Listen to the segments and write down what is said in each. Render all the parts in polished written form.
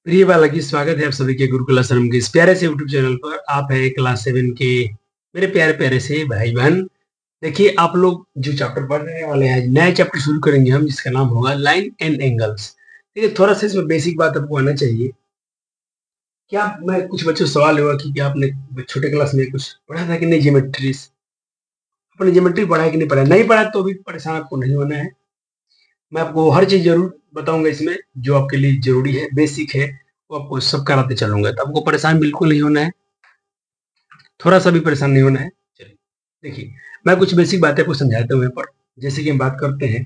प्रिय बालकी, स्वागत है आप सभी के गुरुकुल आश्रम के इस प्यारे से यूट्यूब चैनल पर। आप है क्लास 7 के मेरे प्यारे प्यारे से भाई बहन। देखिए, आप लोग जो चैप्टर पढ़ने वाले हैं, नया चैप्टर शुरू करेंगे हम, जिसका नाम होगा लाइन एंड एंगल्स। देखिए, थोड़ा सा इसमें बेसिक बात आपको आना चाहिए। क्या मैं कुछ बच्चों से सवाल हुआ कि क्या आपने छोटे क्लास में कुछ पढ़ा था कि नहीं? ज्योमेट्री आपने ज्योमेट्री पढ़ा है कि नहीं पढ़ा? नहीं पढ़ा तो भी परेशान आपको नहीं होना है। मैं आपको हर चीज जरूर बताऊंगा इसमें, जो आपके लिए जरूरी है, बेसिक है, वो आपको सब कराते चलूंगा। तो आपको परेशान बिल्कुल नहीं होना है, थोड़ा सा भी परेशान नहीं होना है। चलिए, देखिए, मैं कुछ बेसिक बातें आपको समझाता हूँ यहाँ पर। जैसे कि हम बात करते हैं,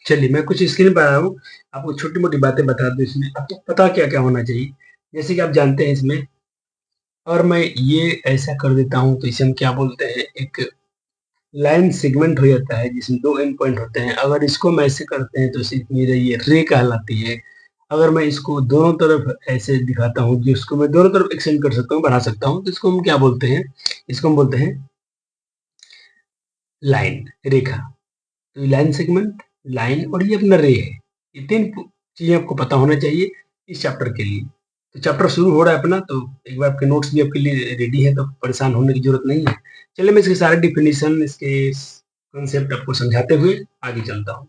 चलिए मैं कुछ स्क्रीन पर आया हूँ, आपको छोटी मोटी बातें बता दूं। इसमें आपको पता क्या क्या होना चाहिए। जैसे कि आप जानते हैं इसमें, और मैं ये ऐसा कर देता हूँ तो इसे हम क्या बोलते हैं, एक लाइन सेगमेंट हो जाता है जिसमें दो एंड पॉइंट होते हैं। अगर इसको मैं ऐसे करते हैं तो मेरे ये रे कहलाती है। अगर मैं इसको दोनों तरफ ऐसे दिखाता हूँ, जिसको मैं दोनों तरफ एक्सटेंड कर सकता हूँ, बढ़ा सकता हूँ, तो इसको हम क्या बोलते हैं? इसको हम बोलते हैं लाइन, रेखा। तो लाइन सेगमेंट, लाइन और ये अपना रे है। ये तीन चीजें आपको पता होना चाहिए इस चैप्टर के लिए। तो चैप्टर शुरू हो रहा है अपना, तो एक बार आपके नोट्स भी आपके लिए रेडी है, तो परेशान होने की जरूरत नहीं है। चलिए मैं इसके सारे डिफिनीशन, इसके कॉन्सेप्ट आपको समझाते हुए आगे चलता हूँ।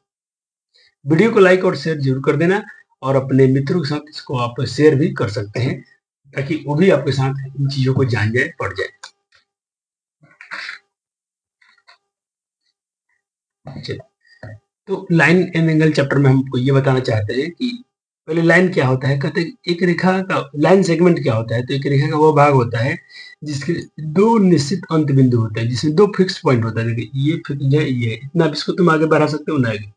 वीडियो को लाइक और शेयर जरूर कर देना, और अपने मित्रों के साथ इसको आप शेयर भी कर सकते हैं, ताकि वो भी आपके साथ इन चीजों को जान जाए, पढ़ जाए। चलिए, तो लाइन एंड एंगल चैप्टर में हमको ये बताना चाहते हैं कि पहले लाइन क्या होता है। कहते हैं एक रेखा का लाइन सेगमेंट क्या होता है। तो एक रेखा का वो भाग होता है जिसके दो निश्चित अंत बिंदु होते हैं, जिसमें दो फिक्स पॉइंट होता है। देखिए, ये फिक्स है, ये इतना, अब इसको तुम आगे बढ़ा सकते हो ना आगे।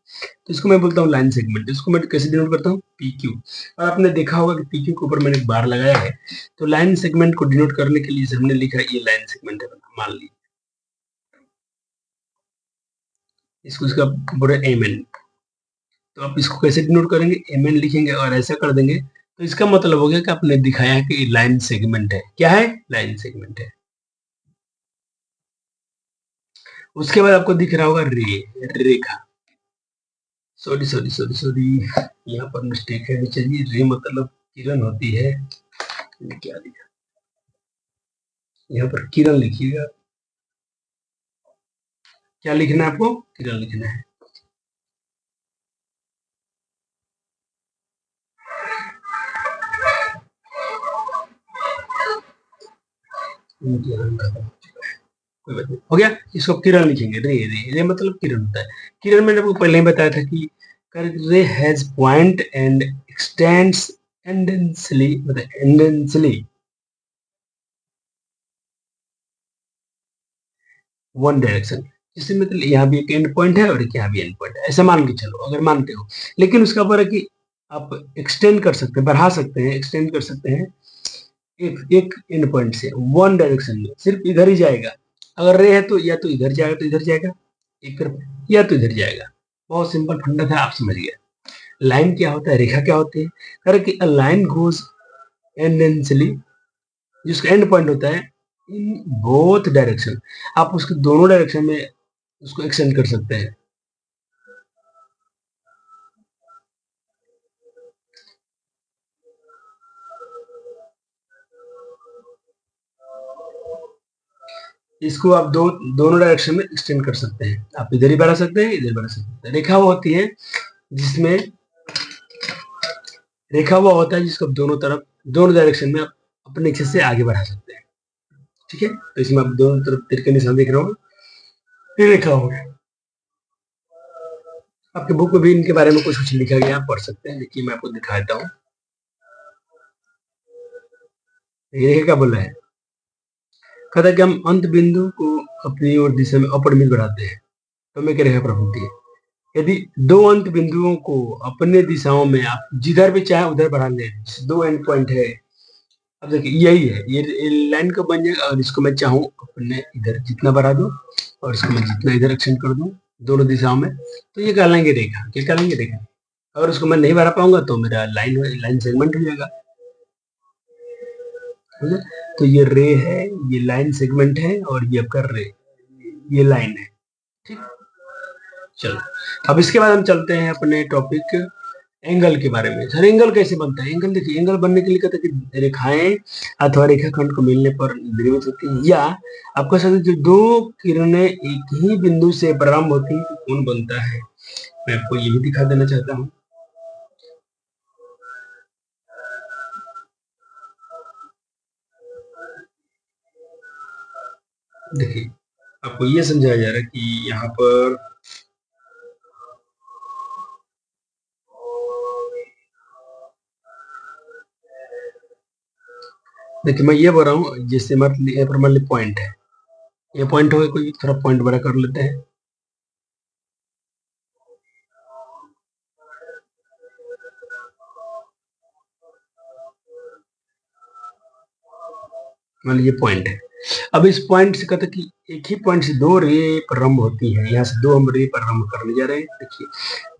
तो इसको मैं बोलता हूँ लाइन सेगमेंट। इसको मैं कैसे डिनोट करता हूँ? P Q. और आपने देखा होगा कि पी क्यू के ऊपर मैंने एक बार लगाया है। तो लाइन सेगमेंट को डिनोट करने के लिए हमने लिखा है, ये लाइन सेगमेंट है, मान लीजिए इसको, इसका बोले एम एन। तो आप इसको कैसे डिनोट करेंगे? एम एन लिखेंगे और ऐसा कर देंगे, तो इसका मतलब हो गया कि आपने दिखाया है कि लाइन सेगमेंट है। क्या है? लाइन सेगमेंट है। उसके बाद आपको दिख रहा होगा रे, रेखा। सॉरी सॉरी सॉरी सॉरी, यहाँ पर मिस्टेक है। चलिए, रे मतलब किरण होती है। क्या लिखा? यहाँ पर किरण लिखिएगा। क्या लिखना है आपको? किरण लिखना है। कोई बात नहीं, हो गया। इसको किरण लिखेंगे। रे, रे, रे मतलब किरण होता है। किरण मैंने आपको पहले ही बताया था कि रे हैज पॉइंट एंड एक्सटेंड्स एंडेंसली, मतलब एंडेंसली वन डायरेक्शन। जिससे मतलब यहाँ भी एक एंड पॉइंट है और एक यहाँ भी एंड पॉइंट है, ऐसा मान के चलो, अगर मानते हो। लेकिन उसका ऊपर है कि आप एक्सटेंड कर सकते हैं, बढ़ा सकते हैं, एक्सटेंड कर सकते हैं एक एक एंड पॉइंट से वन डायरेक्शन में, सिर्फ इधर ही जाएगा। अगर रे है तो या तो इधर जाएगा, तो इधर जाएगा एक तरफ, या तो इधर जाएगा। बहुत सिंपल फंडा था, आप समझ गए। लाइन क्या होता है, रेखा क्या होती है? अरे कि अ लाइन गोज एंडेंसली, जिसका एंड पॉइंट होता है इन बोथ डायरेक्शन। आप उसके दोनों डायरेक्शन में उसको एक्सटेंड कर सकते हैं। इसको आप दोनों डायरेक्शन में एक्सटेंड कर सकते हैं। आप इधर ही बढ़ा सकते हैं, इधर बढ़ा सकते हैं। रेखा वो होती है जिसमें, रेखा वो होता है जिसको दोनों तरफ, दोनों डायरेक्शन में आप अपने इच्छा से आगे बढ़ा सकते हैं। ठीक है, तो इसमें आप दोनों तरफ तीर के निशान देख रहे हो, ये रेखा हो गया। आपके बुक में भी इनके बारे में कुछ कुछ लिखा गया, आप पढ़ सकते हैं। देखिए, मैं आपको दिखा देता हूँ। ये रेखा क्या बोला है? कहता है कि हम अंत बिंदु को अपनी ओर दिशा में अपरिमित बढ़ाते हैं तो हमें क्या रेखा प्राप्त होती है? यदि दो अंत बिंदुओं को अपने दिशाओं में आप जिधर भी चाहे उधर बढ़ा ले, दो एंड पॉइंट है। अब देखिए, यही है, ये लाइन कब बन जाएगा? और इसको मैं चाहूँ अपने इधर जितना बढ़ा दूं, और इसको मैं जितना इधर एक्सटेंड कर दूं, दोनों दिशाओं में, तो ये कहलाएंगे रेखा। क्या कहलाएंगे? रेखा। अगर उसको मैं नहीं बढ़ा पाऊंगा तो मेरा लाइन, लाइन सेगमेंट हो जाएगा। ठीक है? तो ये रे है, ये लाइन सेगमेंट है, और ये आपका रे, ये लाइन है। ठीक, चलो। अब इसके बाद हम चलते हैं अपने टॉपिक एंगल के बारे में। सर एंगल कैसे बनता है? एंगल देखिए, एंगल बनने के लिए कहते हैं कि रेखाएं अथवा रेखाखंड को मिलने पर द्रवित होती है, या आप कह सकते हैं जो दो किरणें एक ही बिंदु से प्रारंभ होती है तो कोण बनता है। मैं आपको ये भी दिखा देना चाहता हूँ। देखिए, आपको ये समझाया जा रहा है कि यहाँ पर देखिए, मैं ये बोल रहा हूँ, जैसे मतलब यहाँ पर मान ली पॉइंट है, ये पॉइंट हो गया, कोई थोड़ा पॉइंट बड़ा कर लेते हैं। मान लीजिए पॉइंट है। अब इस पॉइंट से कहते कि एक ही पॉइंट से दो रे प्रारंभ होती है, यहाँ से दो हम रे प्रारंभ करने जा रहे हैं। देखिए,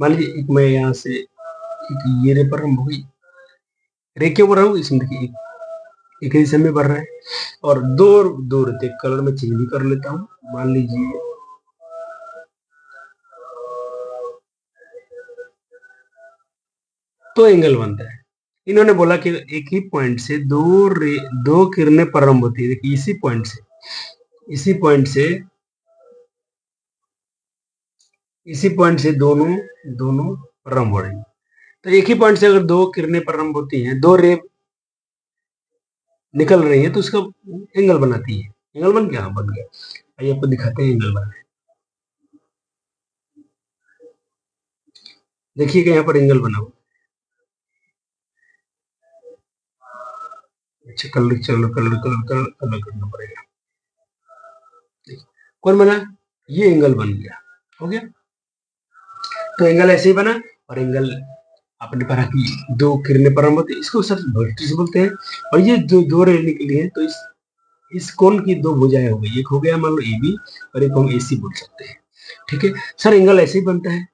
मान लीजिए एक मैं यहाँ से एक ये रे प्रारंभ हो गई, रे क्यों बढ़ रहा हूँ इसमें, देखिए एक ही दिशा में बढ़ रहा है, और दो दो रहते कलर में चेंज भी कर लेता हूँ। मान लीजिए तो एंगल बनता है। इन्होंने बोला कि एक ही पॉइंट से दो किरणें प्रारंभ होती है। देखिए इसी पॉइंट से इसी पॉइंट से दोनों दोनों प्रारंभ हो रही है। तो एक ही पॉइंट से अगर दो किरणें प्रारंभ होती हैं, दो रे निकल रही है, तो उसका एंगल बनाती है। एंगल बन गया? हाँ, बन गया। आइए आपको दिखाते हैं एंगल बना। देखिएगा यहाँ पर एंगल बना हुआ। अच्छा, कलर चलो, कलर कलर कलर कलर करना पड़ेगा। कौन बना? ये एंगल बन गया। हो गया। तो एंगल ऐसे ही बना। और एंगल आपने पढ़ा कि दो किरणें प्रारंभ होती है, इसको सर वर्टिस बोलते हैं। और ये जो दो रे निकली है, तो इस कोण की दो भुजाएं हो गई। एक हो गया मान लो ए बी, और एक हम ए सी बोल सकते हैं। ठीक है सर, एंगल ऐसे ही बनता है।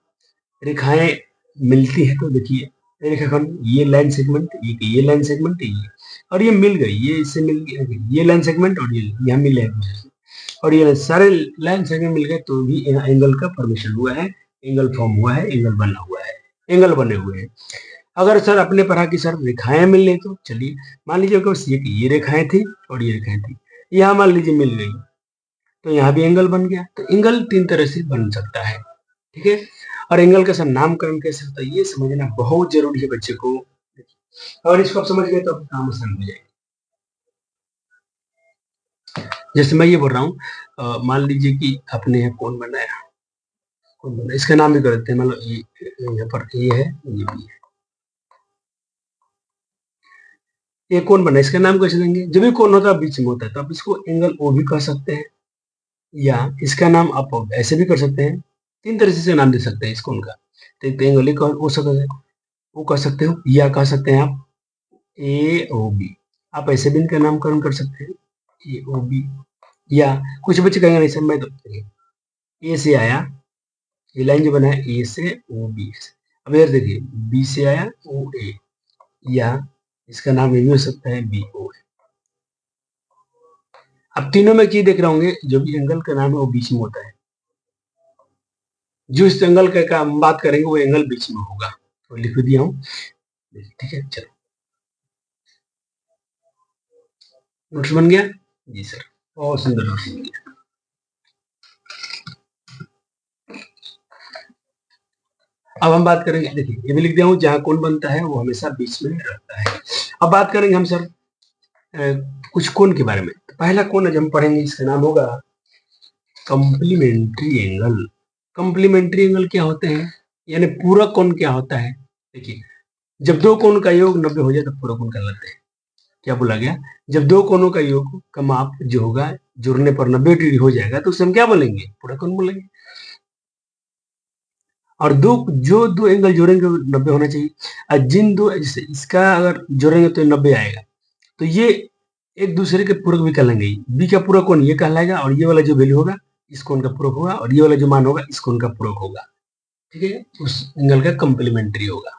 रेखाएं मिलती है तो देखिए, रेखाखंड, ये लाइन सेगमेंट, ये लाइन सेगमेंट, ये और ये मिल गई, ये इससे मिल गई, ये लाइन सेगमेंट और ये यहाँ मिले हैं, और ये सारे लाइन सेगमेंट मिल गए, तो भी एंगल का फॉर्मेशन हुआ है, एंगल फॉर्म हुआ है, एंगल बना हुआ है, एंगल बने हुए हैं। अगर सर अपने पढ़ा कि सर रेखाएं मिल रही, तो चलिए मान लीजिए कि ये रेखाएं थी और ये रेखाएं थी, यहाँ मान लीजिए मिल गई, तो यहाँ भी एंगल बन गया। तो एंगल तीन तरह से बन सकता है। ठीक है। और एंगल का सर नामकरण कैसे होता है, ये समझना बहुत जरूरी है बच्चे को। और इसको आप समझ गए तो काम आसान हो जाएगा। जैसे मैं ये बोल रहा हूँ, मान लीजिए कि आपने यहाँ कौन बनाया, इसका नाम भी कर देते हैं। मान लो यहाँ पर ए है, ये बी है, ये कौन बना, इसका नाम कैसे देंगे? जब भी कौन होता है बीच में होता है, तो आप इसको एंगल ओ भी कह सकते हैं, या इसका नाम आप ऐसे भी कर सकते हैं। तीन तरह से नाम दे सकते हैं इस कौन का। तो एक एंगल ए हो सकता है, वो कह सकते हो, या कह सकते हैं आप ए ओ बी। आप ऐसे भी इनका नामकरण कर सकते हैं, ए ओ बी। या कुछ बच्चे कहेंगे नहीं सर, मैं तो ए से आया, ये लाइन जो बना है ए से ओ बी से, अब इधर देखिए बी से आया ओ ए, या इसका नाम ये भी हो सकता है बी ओ ए। अब तीनों में की देख रहे होंगे, जो भी एंगल का नाम है वो बीच में होता है। जो इस एंगल का हम बात करेंगे वो एंगल बीच में होगा, तो लिख दिया हूँ। ठीक है, चलो नोट्स बन गया जी सर, बहुत सुंदर नोट्स बन गया। अब हम बात करेंगे, देखिए ये भी लिख दिया हूँ, जहाँ कोण बनता है वो हमेशा बीच में रहता है। अब बात करेंगे हम सर कुछ कोण के बारे में। तो पहला कोण आज हम पढ़ेंगे, इसका नाम होगा कॉम्प्लीमेंट्री एंगल। कॉम्प्लीमेंट्री एंगल क्या होते हैं, यानी पूरक कोण क्या होता है? देखिए, जब दो कोण का योग 90 हो जाए तो पूरक कोण कहलाते हैं। क्या बोला गया? जब दो कोणों का योग का माप जो होगा, जुड़ने पर 90 डिग्री हो जाएगा, तो उसे हम क्या बोलेंगे? पूरक कोण बोलेंगे। और दो एंगल जोड़ेंगे 90 होना चाहिए। और जिन दो, जैसे इसका अगर जोड़ेंगे तो 90 आएगा, तो ये एक दूसरे के पूरक भी कहलाएंगे। बी का पूरक कोण ये कहलाएगा, और ये वाला जो वैल्यू होगा इस कोण का पूरक होगा, और ये वाला जो मान होगा इस कोण का पूरक होगा। ठीक है, उस एंगल का कम्प्लीमेंट्री होगा।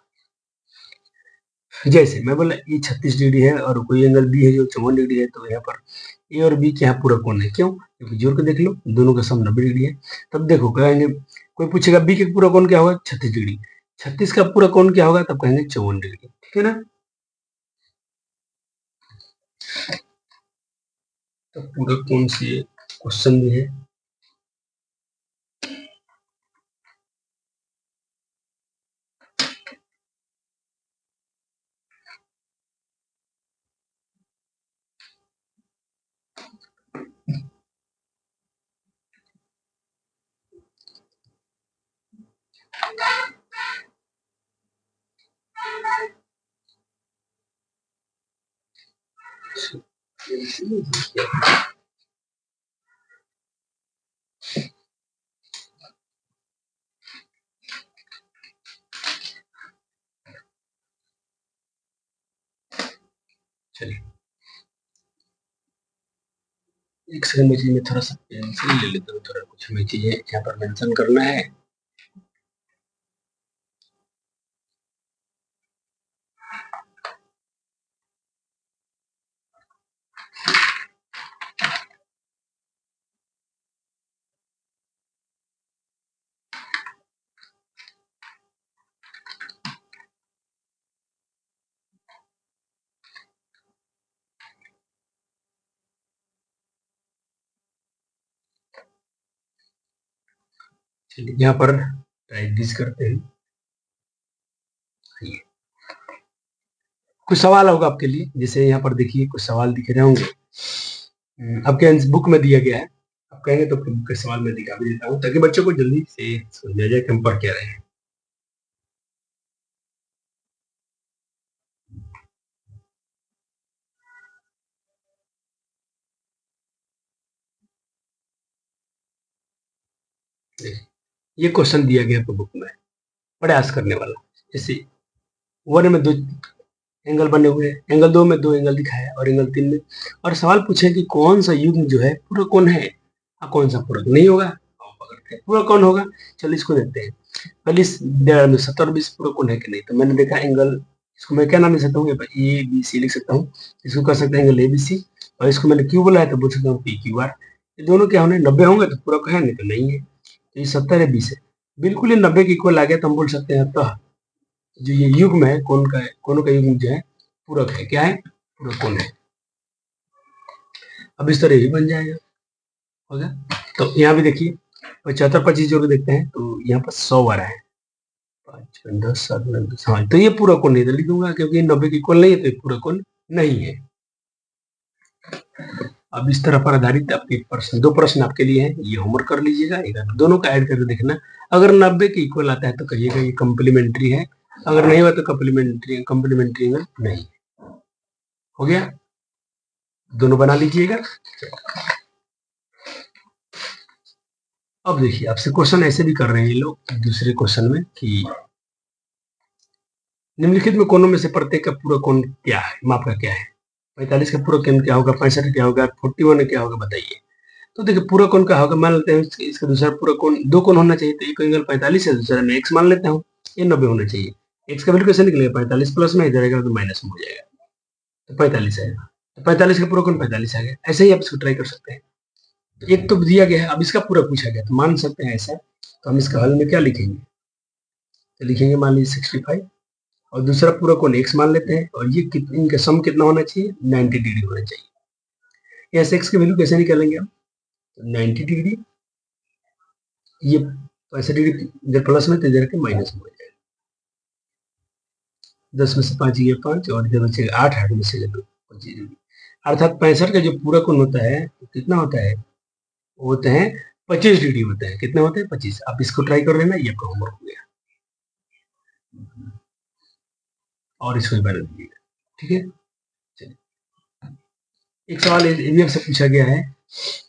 जैसे मैं बोला ये 36 डिग्री है, और कोई एंगल बी है जो 54 डिग्री है, तो यहाँ पर ए और बी के यहाँ पूरक कोण है। क्यों? क्योंकि जोड़ के देख लो, दोनों का सम 90 डिग्री है। तब देखो कहेंगे, कोई पूछेगा बी के पूरक कोण क्या होगा? 36 डिग्री। 36 का पूरा कोण क्या होगा, तब कहेंगे 54 डिग्री, ठीक है ना। तो पूरा कोण से क्वेश्चन भी है। चलिए एक सेकंड में मैं थोड़ा सा पेंसिल ले लेता हूँ, थोड़ा कुछ हमें चीजें यहाँ पर मेंशन करना है। चलिए यहाँ पर टाइप दिस करते हैं। कुछ सवाल होगा आपके लिए, जैसे यहाँ पर देखिए कुछ सवाल दिख रहे होंगे, आपके बुक में दिया गया है। आप कहेंगे तो बुक के सवाल में दिखा भी देता हूँ ताकि बच्चों को जल्दी से समझ आ जाए कि हम पढ़ क्या रहे हैं। ये क्वेश्चन दिया गया आपको बुक में, प्रयास करने वाला। जैसे 1 में 2 एंगल बने हुए हैं, एंगल 2 में 2 एंगल दिखाया और एंगल 3 में, और सवाल पूछे कि कौन सा युग्म जो है पूरा कौन है, कौन सा पूरक नहीं होगा, पकड़ते हैं पूरा कौन होगा। चलिए इसको देखते हैं। पहले 70 और 20 पूरा कौन है कि नहीं, तो मैंने देखा एंगल, इसको मैं क्या नाम लिख सकता हूँ, ए बी सी लिख सकता हूँ। इसको कर सकते हैं एंगल ए बी सी, और इसको मैंने क्यू बोला है तो बोल सकता हूँ पी क्यू आर। ये दोनों क्या होंगे, 90 होंगे तो पूरक है, नहीं तो नहीं है। तो ये 70 है 20 है, बिल्कुल ये 90 के इक्वल आ गया, तो हम बोल सकते हैं अतः जो ये युग्म है कौन का है, कोनों का युग्म जो है पूरक है, क्या है, पूरक कौन है। अब इस तरह ही बन जाएगा, हो गया। तो यहाँ भी देखिए 75 25 जोड़ के देखते हैं तो यहाँ पर 100 आ रहा है, 5 10 7 10, हाँ तो ये पूरा कौन नहीं, तो लिख दूंगा क्योंकि 90 के इक्वल नहीं है तो ये पूरा कौन नहीं है। अब इस तरह पर आधारित आपके प्रश्न, 2 प्रश्न आपके लिए हैं, ये होमवर्क कर लीजिएगा, एक दोनों का ऐड करके देखना। अगर 90 के इक्वल आता है तो कहिएगा ये कम्प्लीमेंट्री है, अगर नहीं हुआ तो कम्प्लीमेंट्री नहीं। हो गया, दोनों बना लीजिएगा। अब देखिए आपसे क्वेश्चन ऐसे भी कर रहे हैं ये लोग दूसरे क्वेश्चन में कि निम्नलिखित में कोनों में से प्रत्येक का पूरा कोण क्या है, माप का क्या है। 45 का पूरा कोण क्या होगा, 65 क्या होगा, 41 क्या होगा, बताइए। तो देखिए पूरा कोण क्या होगा, मान लेते हैं इसका दूसरा पूरा कोण, 2 कोण होना चाहिए, तो एक एंगल 45 है, दूसरा मैं x मान लेता हूँ, ये 90 होना चाहिए। x का वैल्यू कैसे निकलेगा, 45 प्लस में इधर आएगा तो माइनस में हो जाएगा, तो 45 आएगा। तो 45 का पूरा कोण 45 आ गया। ऐसे ही आप इसको ट्राई कर सकते हैं। तो एक तो दिया गया है, अब इसका पूरा पूछा गया तो मान सकते हैं ऐसा, तो हम इसका हल में क्या लिखेंगे, तो लिखेंगे मान लीजिए 65, और दूसरा पूरा कोण x मान लेते हैं, और ये इनका सम कितना होना चाहिए, 90 डिग्री होना चाहिए। यहाँ से x की वैल्यू कैसे निकालेंगे हम, तो 90 डिग्री, ये 65 डिग्री इधर प्लस में तो इधर के माइनस में हो जाएगा। 10 में से 5 गया 5, और इधर बचेगा 8, 8 में से 2 25 डिग्री। अर्थात 65 का जो पूरा कोण होता है कितना होता है, वो होते हैं 25 डिग्री होते हैं। कितने होते हैं, 25। आप इसको ट्राई कर लेना, ये आपका होमवर्क हो गया, और इसको भी बना दीजिएगा, ठीक है। चलिए एक सवाल ये भी आपसे पूछा गया है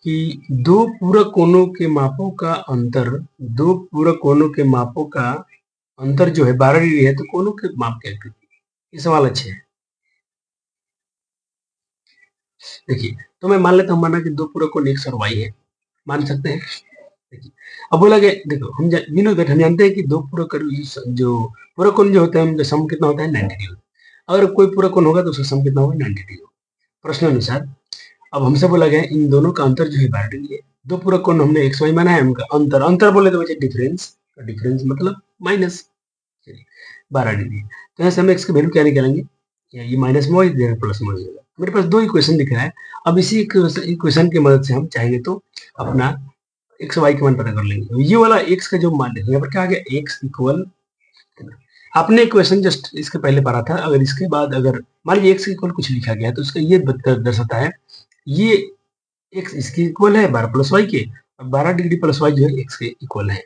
कि दो पूरक कोणों के मापों का अंतर, दो पूरक कोणों के मापों का अंतर जो है 12 डिग्री है, तो कोणों के माप क्या है। ये सवाल अच्छे है। देखिए तो मैं मान लेता हूँ, माना कि दो पूरक कोण x और y है, मान सकते हैं। देखिए अब बोला गया, देखो हम हम जानते हैं कि दो पूरक जो पूरक कोण जो होते हैं उनका सम कितना होता है, 90 डिग्री। अगर कोई पूरक कोण होगा तो उसका सम कितना होगा, 90 डिग्री। प्रश्न अनुसार अब हमसे बोला गया इन दोनों का अंतर जो है 12 डिग्री है। दो पूरक कोण हमने एक्स वाई माना है, उनका अंतर, अंतर बोले तो बचे डिफरेंस, डिफरेंस मतलब माइनस। चलिए 12 डिग्री। तो यहाँ से हम एक्स की वैल्यू क्या निकालेंगे, ये माइनस में इधर प्लस में हो जाएगा। मेरे पास दो इक्वेशन दिख रहा है। अब इसी इक्वेशन की मदद से हम चाहेंगे तो अपना एक्स वाई का मान पता कर लेंगे। ये वाला एक्स का जो मान देखो यहाँ पर क्या आ गया, एक्स इक्वल, आपने इक्वेशन जस्ट इसके पहले पढ़ा था। अगर इसके बाद अगर मान लीजिए एक्स इक्वल कुछ लिखा गया है तो इसका ये दर्शाता है ये एक्स इसके इक्वल है 12 प्लस वाई के, और 12 डिग्री प्लस वाई जो है एक्स के इक्वल है।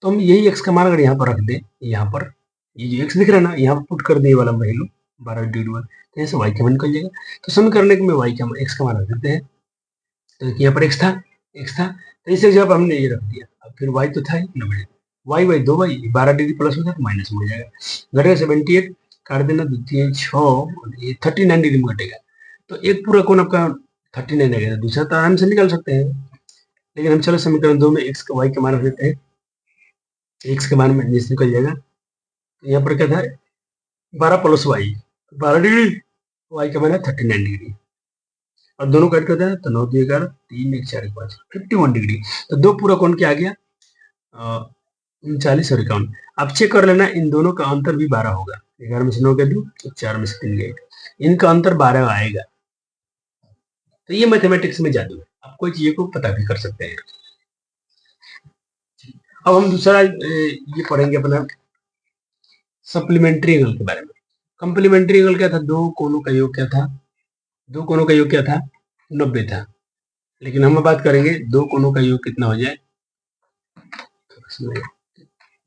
तो हम यही एक्स का मान अगर यहाँ पर रख दें, यहाँ पर ये जो एक्स दिख रहा है ना, यहाँ पर पुट कर दें ये वाला वैल्यू 12 डिग्री, तो यहाँ से वाई का मान निकल जाएगा। तो समीकरण में वाई का एक्स का मान रख देते हैं। तो यहाँ पर एक्स था तो इसे जब हमने ये रख दिया, अब फिर वाई तो था ही 90, वाई वाई दो वाई 12 डिग्री प्लस में था तो माइनस में हो जाएगा। घटेगा 78, काट देना 2 3 6, ये 39 डिग्री में घटेगा। तो एक पूरा कोण आपका 39 आ गया, दूसरा तो आराम से निकाल सकते हैं। लेकिन हम चलो समीकरण 2 में एक्स का वाई का मान रख देते हैं। एक्स के मान में जैसे निकल जाएगा, तो यहाँ पर क्या था 12 प्लस वाई 12 डिग्री, वाई का मान है 39 डिग्री, और दोनों कट करते हैं तो 9 2 11 3 1 4 1 5 51 डिग्री। तो दो पूरा कोण क्या आ गया 39 और 51। अब चेक कर लेना इन दोनों का अंतर भी 12 होगा। 11 में से 9 गए 2, 4 में से 3 गए 1, इनका अंतर 12 आएगा। तो ये मैथमेटिक्स में जादू है, आप कोई चीज को पता भी कर सकते हैं। अब हम दूसरा ये पढ़ेंगे अपना सप्लीमेंट्री एंगल के बारे में। कंप्लीमेंट्री एंगल क्या था, दो कोणों का योग क्या था, दो कोणों का योग क्या था 90 था। लेकिन हम बात करेंगे दो कोणों का योग कितना हो जाए।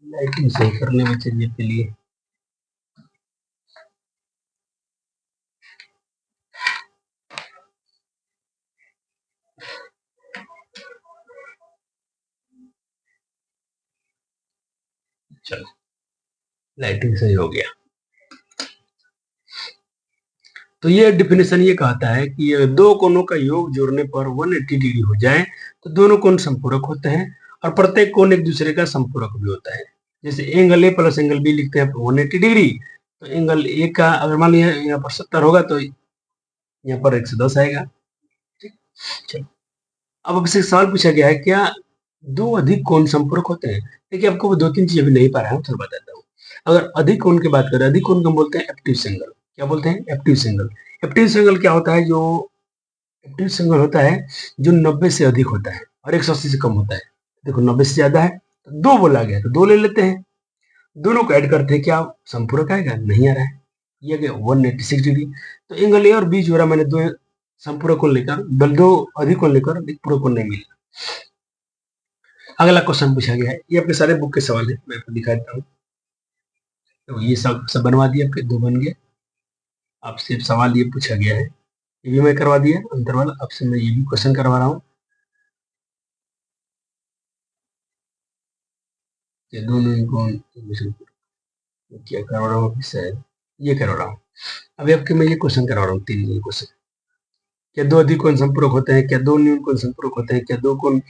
लाइटिंग सही करने में चाहिए के लिए चलो लाइटिंग सही हो गया। तो ये डेफिनेशन ये कहता है कि अगर दो कोणों का योग जोड़ने पर 180 डिग्री हो जाए तो दोनों कोण संपूरक होते हैं, और प्रत्येक कोण एक दूसरे का संपूरक भी होता है। जैसे angle A plus angle B लिखते हैं 180 डिग्री, तो एंगल ए का अगर मान लिया यहाँ पर 70 होगा तो यहाँ पर 110 आएगा। ठीक, चलो अब आपसे सवाल पूछा गया है क्या दो अधिक कोण संपूरक होते हैं। देखिए आपको वो दो तीन चीज अभी नहीं पा रहा हूँ, थोड़ा बताता हूँ। अगर अधिक कोण की बात करें, अधिक कोण को हम बोलते हैं एप्टिव एंगल। क्या बोलते हैं, एप्टिव एंगल। एप्टिव एंगल क्या होता है, जो एप्टिव एंगल होता है जो 90 से अधिक होता है और 180 से कम होता है। देखो 90 से ज्यादा है तो दो बोला गया तो दो ले लेते हैं, दोनों को ऐड करते हैं क्या संपूरक आएगा, नहीं आ रहा है, ये गया 186 डिग्री। तो एंगल ए और बी जोड़ा मैंने दो संपूरक को लेकर, दो अधिक को लेकर एक पूरक को नहीं मिला। अगला क्वेश्चन पूछा गया है, ये अपने सारे बुक के सवाल है, मैं आपको दिखा देता हूँ। तो ये सब सब बनवा दिया, आपके दो बन गए। आपसे सवाल ये पूछा गया है, ये भी मैं करवा दिया अंतर वाला, आपसे मैं ये भी क्वेश्चन करवा रहा हूँ। ये दोनों क्या करवा रहा हूँ, शायद ये करवा रहा हूँ। अभी आपके मैं ये क्वेश्चन करवा रहा हूँ, तीन ये क्वेश्चन। क्या दो अधिक कोण संपूरक होते हैं, क्या दो न्यून कोण संपूरक होते हैं, क्या दो कोण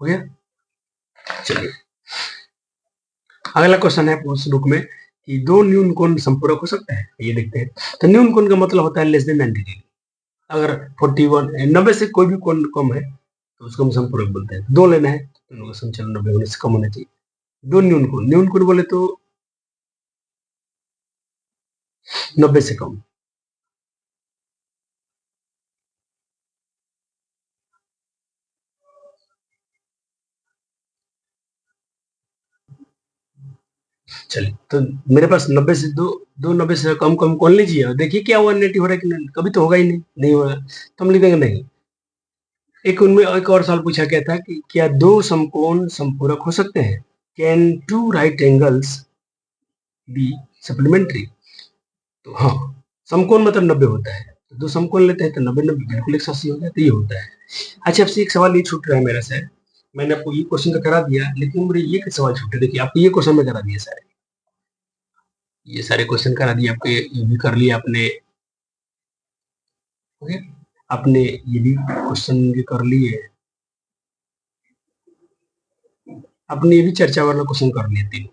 हो गया। चलिए अगला क्वेश्चन है उस बुक में कि दो न्यून कोण संपूरक हो सकते हैं, ये देखते हैं। तो न्यून कोण का मतलब होता है लेस देन 90 डिग्री। अगर 41 90 से कोई भी कोण कम है तो उसको हम संपूरक बोलते हैं। दो लेना है तो दोनों का संचलन 90 होने से कम होना चाहिए। दो न्यून कोण बोले तो 90 से कम। चलिए तो मेरे पास 90 से दो दो 90 से कम कम कौन लीजिए और देखिए क्या 180 हो रहा है कि नहीं, कभी तो होगा ही नहीं, नहीं होगा तो हम लिखेंगे नहीं। एक उनमें एक और सवाल पूछा गया था कि क्या दो समकोण संपूरक हो सकते हैं, can two right angles be supplementary. तो हाँ, समकोण मतलब 90 होता है, तो दो समकोण लेते हैं तो 90 90 बिल्कुल 180 हो जाता है, ये होता है। अच्छा आपसे एक सवाल ये छूट रहा है मेरा सर, मैंने आपको ये क्वेश्चन तो करा दिया लेकिन मेरे ये सवाल छूटे। देखिए आपको ये क्वेश्चन में करा दिया सारे, ये सारे क्वेश्चन करा दिए आपके, ये भी कर लिया आपने। ओके, आपने ये भी क्वेश्चन भी कर लिए, आपने ये भी चर्चा वाला क्वेश्चन कर लिए तीन।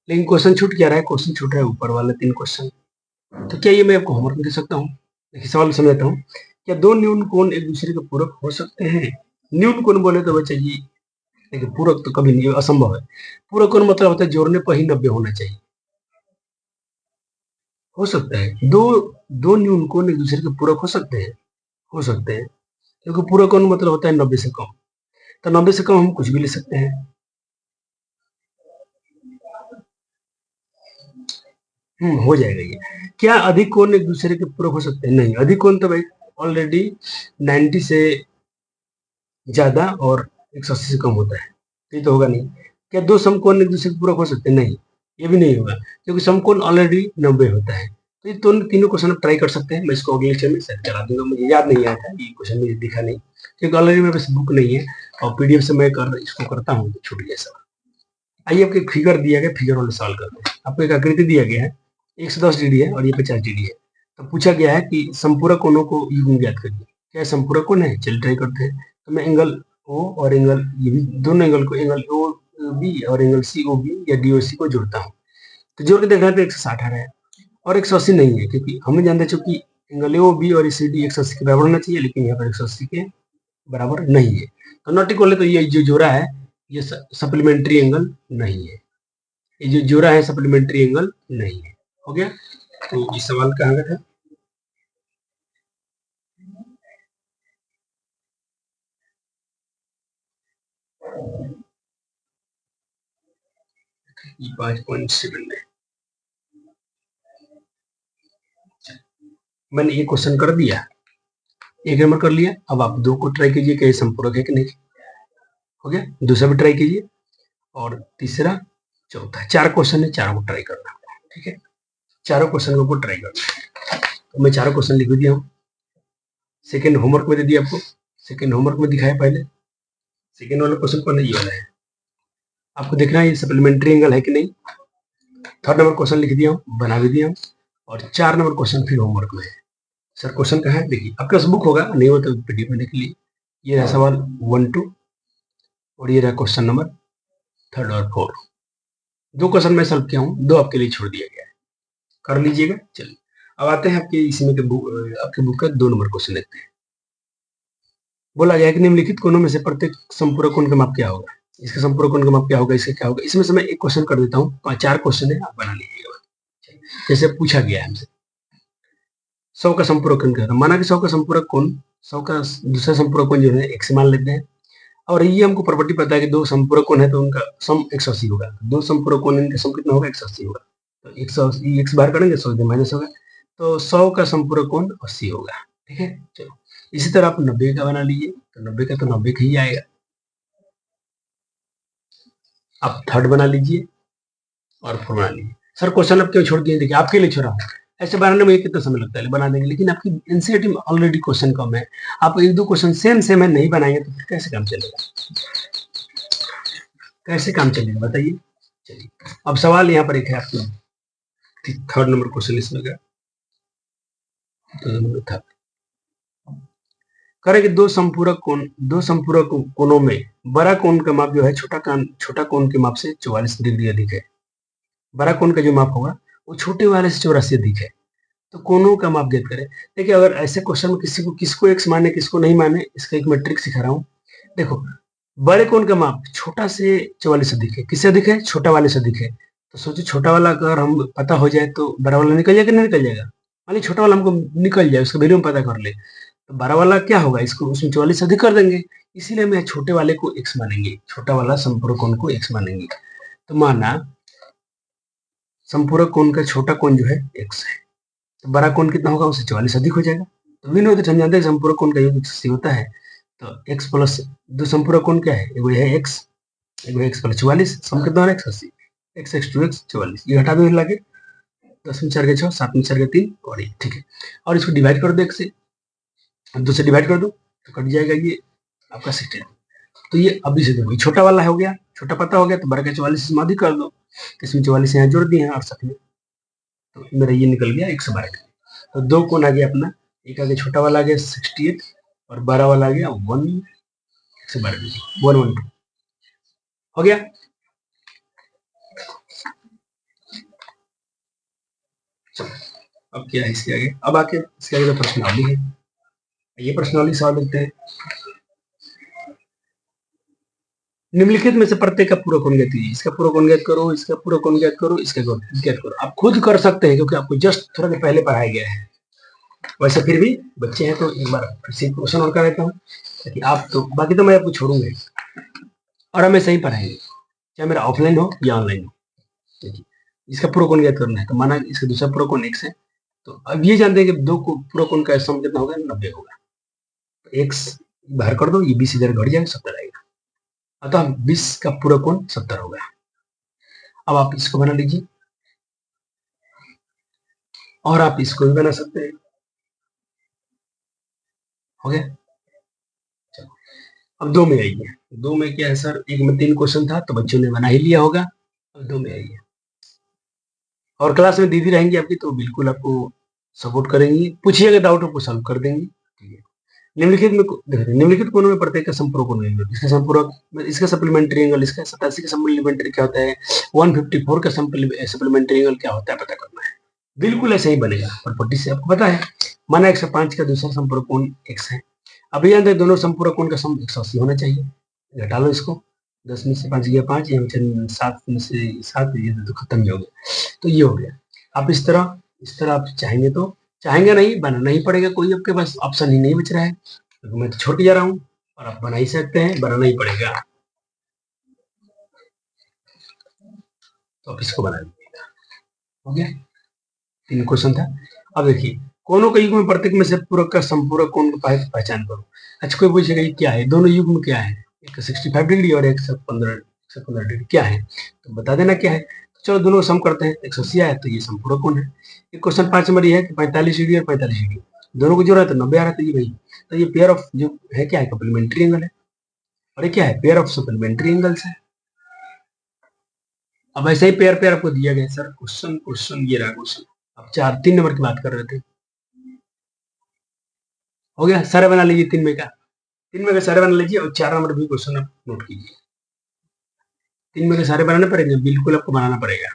लेकिन क्वेश्चन छूट क्या रहा है, क्वेश्चन छूट रहा है ऊपर वाले 3 क्वेश्चन। तो क्या ये मैं आपको होमवर्क में दे सकता हूँ? देखिए सवाल समझाता हूँ। क्या 2 न्यून कोण एक दूसरे के पूरक हो सकते हैं? न्यून कोण बोले तो बच्चा ये देखिए पूरक तो कभी नहीं, असंभव है। पूरक कोण मतलब होता है जोड़ने पर ही 90 होना चाहिए। हो सकता है दो न्यून कोण एक दूसरे के पूरक हो सकते हैं, हो सकते हैं, क्योंकि पूरक कोण मतलब होता है 90 से कम। तो 90 से कम हम कुछ भी ले सकते हैं। हो जाएगा ये। क्या अधिक कोण एक दूसरे के पूरक हो सकते हैं? नहीं, अधिक कोण तो भाई ऑलरेडी 90 से ज्यादा और 180 से कम होता है, ये तो होगा नहीं। क्या दो समकोण एक दूसरे के पूरक हो सकते हैं? नहीं, ये भी नहीं होगा, क्योंकि समकोण ऑलरेडी 90 होता है। तो ये तीनों क्वेश्चन आप ट्राई कर सकते हैं। मैं इसको अगले लेक्चर में सेट करा दूंगा, मुझे याद नहीं आया था ये क्वेश्चन, मुझे दिखा नहीं, क्योंकि ऑलरेडी मेरे पास बुक नहीं है और पीडीएफ से मैं इसको करता हूँ तो छूट गया सवाल। आइए आपको एक फिगर दिया गया, फिगर वाले सवाल करते हैं। आपको एक आकृति दिया गया है, 110 डिग्री है और ये 50 डिग्री है। तो पूछा गया है कि संपूरक कोणों को युग्म ज्ञात करिए। क्या संपूरक कोण है? चलिए ट्राई करते हैं। तो मैं एंगल ओ और एंगल ये भी, दोनों एंगल को, एंगल ओ बी और एंगल सी ओ बी या डी ओ सी को जोड़ता हूँ। तो जोड़ के देखना तो 160 आ रहा है और 180 नहीं है, क्योंकि हमें जानते चूंकि एंगल ओ बी और सी डी 180 के बराबर होना चाहिए, लेकिन यहाँ पर 180 के बराबर नहीं है। तो नॉट इक्वल है, तो ये जो जोड़ा है ये सप्लीमेंट्री एंगल नहीं है। ये जो जोड़ा है सप्लीमेंट्री एंगल नहीं है। हो गया? तो ये सवाल कहाँ का था? ये 5.7 में मैंने ये क्वेश्चन कर दिया, एक नंबर कर लिया। अब आप दो को ट्राई कीजिए कि ये संपूरक है कि नहीं। हो गया? दूसरा भी ट्राई कीजिए और तीसरा चौथा, 4 क्वेश्चन है, चारों को ट्राई करना। ठीक है, चारों क्वेश्चन को ट्राई करना। तो मैं चारों क्वेश्चन लिख दिया हूँ। सेकेंड होमवर्क में दे दिया आपको, सेकेंड होमवर्क में दिखाया पहले। सेकेंड वाला क्वेश्चन कौन है? ये वाला है। आपको देखना है ये सप्लीमेंट्री एंगल है कि नहीं। थर्ड नंबर क्वेश्चन लिख दिया हूँ, बना भी दिया हूँ। और 4 नंबर क्वेश्चन फिर होमवर्क में है। सर क्वेश्चन कहाँ है? देखिए आपके पास बुक होगा, नहीं हो तो पीडीएफ में देख लीजिए। ये रहा सवाल 1 2 और ये रहा क्वेश्चन नंबर 3 और 4। 2 क्वेश्चन मैं सॉल्व किया हूँ, 2 आपके लिए छोड़ दिया गया है, कर लीजिएगा। चलिए अब आते हैं आपके इसमें के आपके बुक का 2 नंबर क्वेश्चन देखते हैं। बोला गया है कि निम्नलिखित कोणों में से प्रत्येक संपूरक कोण का माप क्या होगा। इसका संपूरक कोण का माप क्या होगा, इसका क्या होगा। इसमें से मैं एक क्वेश्चन कर देता हूँ, 4 क्वेश्चन है, आप बना लीजिएगा। जैसे पूछा गया है हमसे 100 का संपूरक कोण क्या था। माना कि 100 का संपूरक कोण, 100 का दूसरा संपूरक कोण जो है x मान लेते हैं, और ये हमको प्रॉपर्टी पता है कि दो संपूरक कोण है तो उनका सम 180 होगा। दो संपूरक कोण इनका सम कितना होगा? 180 होगा। तो 180 x बार करेंगे 100 माइनस होगा, तो 100 का संपूरक कोण 80 होगा। ठीक है, चलो इसी तरह आप 90 का बना लीजिए, तो 90 का तो 90 का ही आएगा। आप थर्ड बना लीजिए और फोर बना लीजिए। सर क्वेश्चन आप क्यों छोड़ दिए? देखिए आपके लिए छोड़ा, ऐसे बनाने में कितना समय लगता है, बना देंगे, लेकिन आपकी एनसीईआरटी में ऑलरेडी क्वेश्चन कम है। आप एक दो क्वेश्चन सेम सेम है नहीं बनाएंगे तो फिर कैसे काम चलेगा? कैसे काम चलेगा बताइए। चलिए अब सवाल यहाँ पर एक है आपके थर्ड नंबर क्वेश्चन इसमें का, तो था करें कि दो संपूरक कोणों में बड़ा कोण का माप जो है छोटा कोण के माप से 44 डिग्री अधिक है। बड़ा कोण का जो माप होगा वो छोटे वाले से 84 अधिक है। तो कोणों का माप ज्ञात करें। देखिए अगर ऐसे क्वेश्चन में किसको एक्स माने किसको नहीं माने, इसका एक मैं ट्रिक सिखा रहा हूँ। देखो बड़े कोण का माप छोटा से 44 अधिक है, किससे अधिक है? छोटा वाले से अधिक है। तो सोचो छोटा वाला अगर हम पता हो जाए तो बड़ा वाला निकल जाएगा, नहीं निकल जाएगा? मान लीजिए छोटा वाला हमको निकल जाए, उसका वैल्यू हम पता कर ले, तो बड़ा वाला क्या होगा, इसको उसमें 44 अधिक कर देंगे। इसीलिए मैं छोटे वाले को एक्स मानेंगे, छोटा वाला संपूरक कोण को एक्स मानेंगे। तो माना संपूरक कोण का छोटा कोण जो है एक्स है, तो बड़ा कोण कितना होगा? उससे 44 अधिक हो जाएगा। तो विन होते हम जानते हैं संपूरक कोण का योग 180 होता है। तो x प्लस दो संपूरक कोण क्या है? एगो है x, एगो x प्लस 44, सम कितना हो रहा है? 180। x x 2x 44, ये हटा दो लाके, 10 में 4 के 6, 7 में 4 के 3 और ये। ठीक है, और इसको डिवाइड कर दो, एक से 2 से डिवाइड कर दो तो कट जाएगा ये आपका 16। तो ये अभी से देखो छोटा वाला हो गया, छोटा पता हो गया, तो बड़ा का 44 इसमें अधिक कर दो, तो इसमें 44 यहाँ जोड़ दिए हैं और साथ में, तो मेरा ये निकल गया 112। तो दो कोण आ गया अपना, एक आगे छोटा वाला आ गया 68 और बड़ा वाला आ गया 112, 112 हो गया। चलो अब क्या है इसके आगे, अब आके इसके आगे तो प्रश्नावली है, ये प्रश्नावली सवाल लिखते हैं। निम्नलिखित में से प्रत्येक का पूरा कोण ज्ञात कीजिए। इसका पूरा कोण ज्ञात करो, इसका पूरा कोण ज्ञात करो, इसका ज्ञात करो। आप खुद कर सकते हैं क्योंकि आपको जस्ट थोड़ा देर पहले पढ़ाया गया है। वैसे फिर भी बच्चे हैं तो एक बार फिर से क्वेश्चन और कर देता हूँ ताकि आप तो बाकी तो मैं आपको छोड़ूंगा और हमें सही पढ़ाएंगे, चाहे मेरा ऑफलाइन हो या ऑनलाइन हो। देखिए इसका पूरा कोण ज्ञात करना है, तो माना इसका दूसरा पूरा कोण x है, तो अब ये जानते हैं कि दो पूरा कोण का सम कितना होगा, 90 होगा। तो x बाहर कर दो, ये 20 इधर घट जाएगा, 70 आएगा। अतः 20 का पूरा कोण 70 होगा। अब आप इसको बना लीजिए और आप इसको भी बना सकते हैं। हो गया। चलो अब दो में आइए। दो में क्या है सर, एक में 3 क्वेश्चन था तो बच्चों ने बना ही लिया होगा। अब दो में आइए और क्लास में दीदी रहेंगी आपकी तो बिल्कुल आपको सपोर्ट करेंगी, पूछिएगा डाउट आपको सॉल्व कर देंगी। ठीक है। निम्नलिखित में निम्नलिखित कोणों में प्रत्येक का संपूरक कोण एंगल, इसका संपूरक, इसका सप्लीमेंट्री एंगल, इसका 87 का सप्लीमेंट्री क्या होता है, 154 का सप्लीमेंट्री एंगल क्या होता है पता करना है। बिल्कुल ऐसे ही बनेगा, प्रॉपर्टी से आपको पता है। माना 105 का दूसरा संपूरक कोण x है। अभी याद है दोनों संपूरक कोण का सम 180 होना चाहिए। घटा लो इसको, 10 में से 5 गया 5, यहाँ 7 में से 7, ये तो खत्म ही हो गया। तो ये हो गया। आप इस तरह आप चाहेंगे तो, चाहेंगे नहीं बनाना ही पड़ेगा, कोई आपके पास ऑप्शन ही नहीं बच रहा है, तो मैं तो छोड़ के जा रहा हूँ और आप बना ही सकते हैं, बनाना ही पड़ेगा। तो आप इसको बना लीजिएगा। हो गया, 3 क्वेश्चन था। अब देखिए कोनों के युग्म में प्रत्येक में से पूरक का संपूरक कोण को पहचान करो। अच्छा कोई पूछेगा ये क्या है, दोनों युग्म क्या है, एक 65 डिग्री और एक 115 डिग्री क्या है, तो बता देना क्या है। तो चलो दोनों सम करते हैं, 180 आया तो ये संपूरक कोण है। एक क्वेश्चन 5 नंबर ये है कि 45 डिग्री और 45 डिग्री दोनों को जोड़ा है तो 90 आ रहा है, तो ये भाई तो ये पेयर ऑफ जो है क्या है, कॉम्प्लीमेंट्री एंगल है। और ये क्या है, पेयर ऑफ सप्लीमेंट्री एंगल्स है। अब ऐसे ही पेयर पेयर आपको दिया गया सर, क्वेश्चन ये रहा क्वेश्चन। अब 3 नंबर की बात कर रहे थे। हो गया, सारे बना लीजिए 3 में का, 3 में का सारे बना लीजिए और 4 नंबर भी क्वेश्चन आप नोट कीजिए। 3 में के सारे बनाने पड़ेंगे, बिल्कुल आपको बनाना पड़ेगा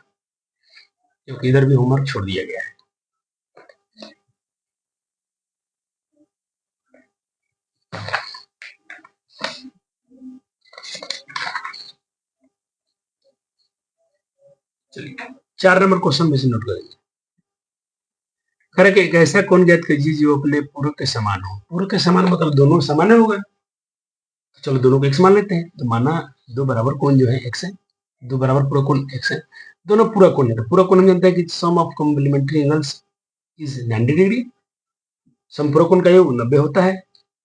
क्योंकि इधर भी होमवर्क छोड़ दिया गया है। चलिए 4 नंबर क्वेश्चन में से नोट करेंगे। एक ऐसा कोण ज्ञात कीजिए जो अपने पूरक के समान हो। पूरक के समान मतलब दोनों समान होगा, तो चलो दोनों को x मान लेते हैं। तो माना दो बराबर कोण जो है x है, दो बराबर पूरा कोण x है, दोनों पूरा कोण है। तो पूरा कोण हम जानते हैं कि sum of complementary angles is 90 degree, संपूरक कोण का योग 90 होता है,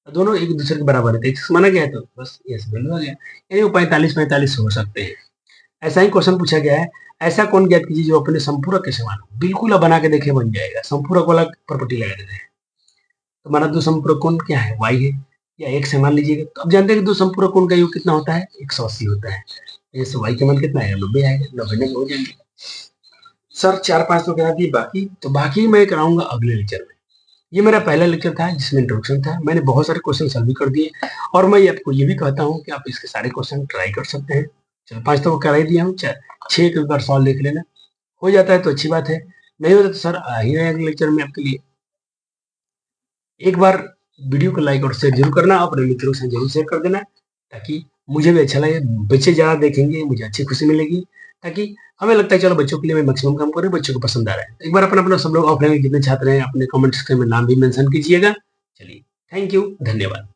दोनों एक दूसरे के बराबर है, तो x माना गया है तो बस ये वैल्यू आ गया, यानी वो 45 हो सकते हैं। ऐसा ही क्वेश्चन पूछा गया है, ऐसा कोण ज्ञात कीजिए जो अपने संपूरक के समान हो। बिल्कुल अब बना के देखे बन जाएगा, संपूरक वाला प्रॉपर्टी लगा देते हैं। तो माना दो संपूरक कोण क्या है, y है या x है मान लीजिएगा। तो अब जानते हैं कि दो संपूरक कोण का योग कितना होता है, 180 होता है। जैसे y का मान कितना आएगा, 90 आएगा, 90 में हो जाएंगे। सर 4-5 तो करा दिए, बाकी तो बाकी मैं कराऊंगा अगले लेक्चर में। ये मेरा पहला लेक्चर था जिसमें इंट्रोडक्शन था, मैंने बहुत सारे क्वेश्चन सॉल्व भी कर दिए और मैं आपको ये भी कहता हूँ कि आप इसके सारे क्वेश्चन ट्राई कर सकते हैं। चलो 5 तो करा ही दिया हूँ, 6 एक बार सॉल्व देख लेना, हो जाता है तो अच्छी बात है, नहीं होता तो सर आ ही रहेगा लेक्चर में आपके लिए। एक बार वीडियो को लाइक और शेयर जरूर करना, अपने मित्रों से जरूर शेयर कर देना ताकि मुझे भी अच्छा लगे, बच्चे ज़्यादा देखेंगे मुझे अच्छी खुशी मिलेगी, ताकि हमें लगता है चलो बच्चों के लिए मैं मैक्सिमम काम करूँ, बच्चों को पसंद आ रहा है। एक बार अपना सब लोग ऑफलाइन जितने छात्र हैं अपने कमेंट्स में नाम भी मेंशन कीजिएगा। चलिए थैंक यू, धन्यवाद।